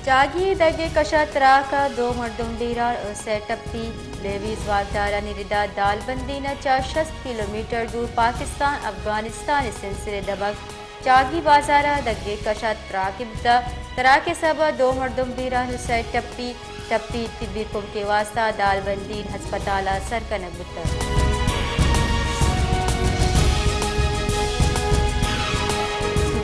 چاگی دگے کشا تراکا دو مردم ڈیرار set اپی levies والدارا نریدا دال بندینا 60 کلومیٹر دور پاکستان افغانستان سلسلے دبک چاگی بازارا دگے کشا تراکبتا تراکے سبا دو مردم ڈیرار سیٹ ٹپی طبی کم کے واسطہ دال بندین ہسپتالا سرکنک بتا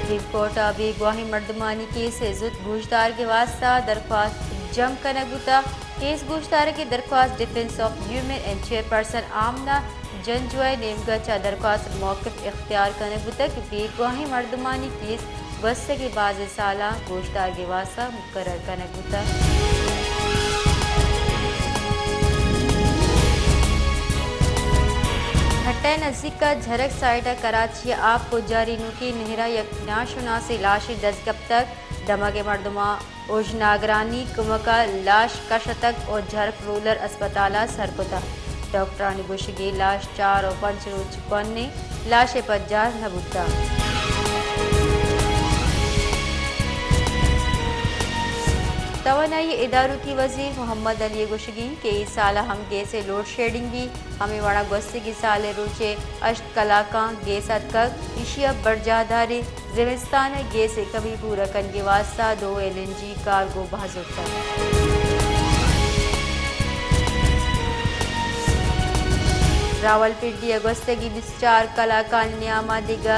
سپریم کورٹ آبی گواہی مردمانی کیس زد گوشدار کے واسطہ درخواست جم کنک بتا کیس گوشدار کی درخواست defence of human and chairperson Amna Janjua نیمگا چا درخواست موقف اختیار کنک بتا کہ بی گواہی مردمانی کیس وسط کے بعض سالہ گوشدار کے واسطہ مقرر کنک بتا ہٹے نزدیک کا جھرک سائڈہ کراچی آپ کو جاری نوکی نہرہ یک ناشناسی لاشی دستگب تک دماغ مردمہ اوج ناگرانی کمکا لاش کشتک اور جھرک رولر اسپتالہ سرکتا ڈاکٹرانی گوشگی لاش 4 اور 5 روز چکونے لاش پجار نبوتا توانائی اداروں کی وزیر محمد علی گوشگی کہ اس سالہ ہم گے سے لوڈ شیڈنگ بھی ہمیں وڑا گوستی کی سالے روچے اشت کلاکاں گے ستکک اشیا برجاداری زمستان گے سے کبھی پورا کن کے واسطہ 2 LNG کارگو بحضرتا راول پنڈی اگستگی 24 کلاکان نیامہ دیگا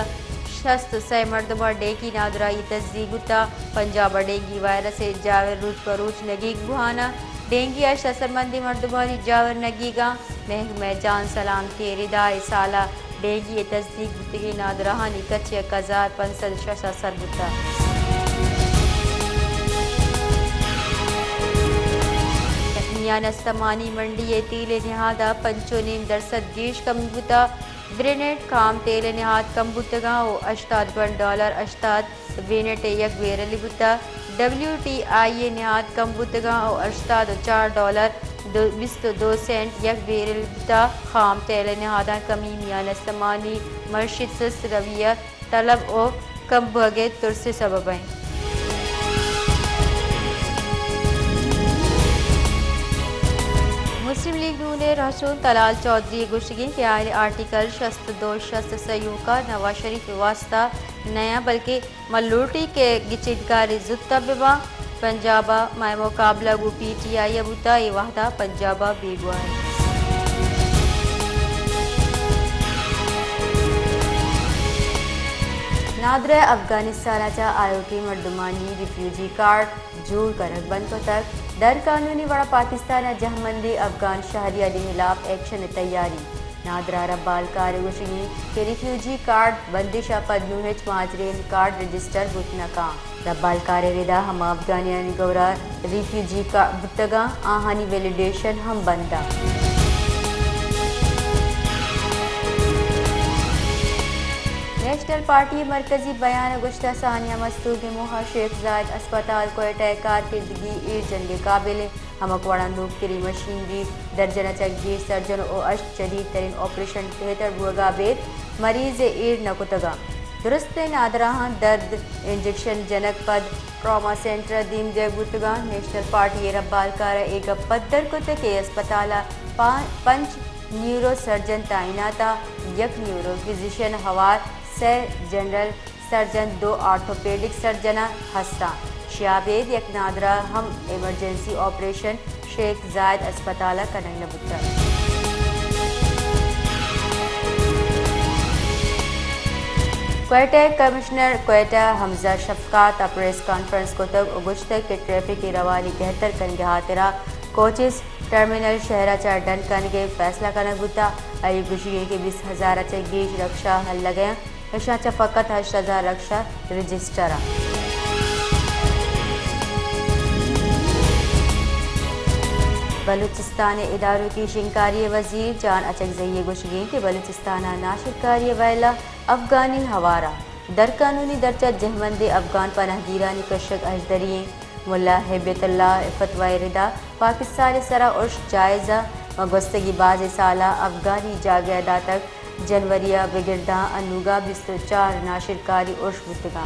60 مردمہ ڈیکی نادرائی تصدیق ہوتا پنجاب ڈینگی وائرس جاور روز پروچ نگیگ بہانا ڈینگی اشتہ مندی مردمانی جاور نگیگا محکمہ جان سلامتی ردائے سالہ ڈینگی تصدیق ہوتی نادرہانی کچھ 1500 سر ہوتا نستمانی منڈی تیل نہادہ 5.5% گیش کم بتا برینٹ خام تیل نہاد کم بتگا و $88 اشتاد وینٹ یک ویرلی بتا WTI نہاد کم بتگا و $84.22 یک ویرلی بتا خام تیل نہادہ کمی میاں نستمانی مرشد سست رویہ طلب و کم بھگے ترس سببیں مسلم لیگ نون رہسون طلال چودھری گوشگی کہ آئین آرٹیکل 62-63 کا نواز شریف واسطہ نیا بلکہ ملوٹی کے گچدگاری زدتا ببا پنجابہ مائے مقابلہ گو PTI ابوتا یہ وحدہ پنجابہ بیگوا ہے نادرہ افغانستان چا آیو کی مردمانی ریفیوجی کارڈ جوڑ کرک بند کو تک در قانونی وڑا پاکستان جہمندی افغان شہریہ دی خلاف ایکشن تیاری نادرہ ربال کار گوشگی کہ ریفیوجی کارڈ بندش پد UH مہاجرین کارڈ رجسٹر بتنا کام ربال کار ردا ہم افغانیانی گورا ریفیوجی بتگا آہانی ویلیڈیشن ہم بندہ نیشنل پارٹی مرکزی بیان گشتہ ثانیہ مستوگ موہا شیخ زائد اسپتال کوئٹہ کارکردگی ایڈ جنگ قابل ہمکوڑا نوک تری مشینری درجنہ چگیر سرجن او اشت جدید ترین آپریشن بہتر بوگا بید مریض ایڈ نکتگا درست نادرہاں درد انجیکشن جنک پد ٹراما سینٹر دیم دے بوتگا نیشنل پارٹی ربال کارا ایک پدر کتے کے اسپتالہ 5 نیورو سرجن تعیناتا 1 نیورو فزیشن ہوار 6 جنرل سرجن 2 آرتھوپیڈک سرجنہ ہستا شیابید یک نادرہ ہم ایمرجنسی آپریشن شیخ زائد اسپتالہ کنگ نبتا Quetta commissioner Quetta Hamza Shafqaat press conference کو تک اگشتہ کے ٹریفک کی روالی 71 کنگے ہاترہ کوچز ٹرمینل شہرہ چار ڈن کنگے فیصلہ کنگ بتا ای گوشگی کے 20,000 گیش رکشہ حل لگیا اشاچہ فقط 8,000 رکشہ رجسٹرہ بلوچستان اداروں کی شنکاری وزیر جان اچکزئی گوشگی کہ بلوچستان ناشرکاری ویلا افغانی ہوارہ در قانونی درجہ جہمند افغان پناہ گیرانی کشک اجدری ملا ہیبت اللہ فتوی ردا پاکستان سرا عرش جائزہ مگوستگی باز سالہ افغانی جاگہ ادا تک جنوریہ بگرداں انوگا 24 ناشرکاری عرش بتگاں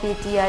PTI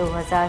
2000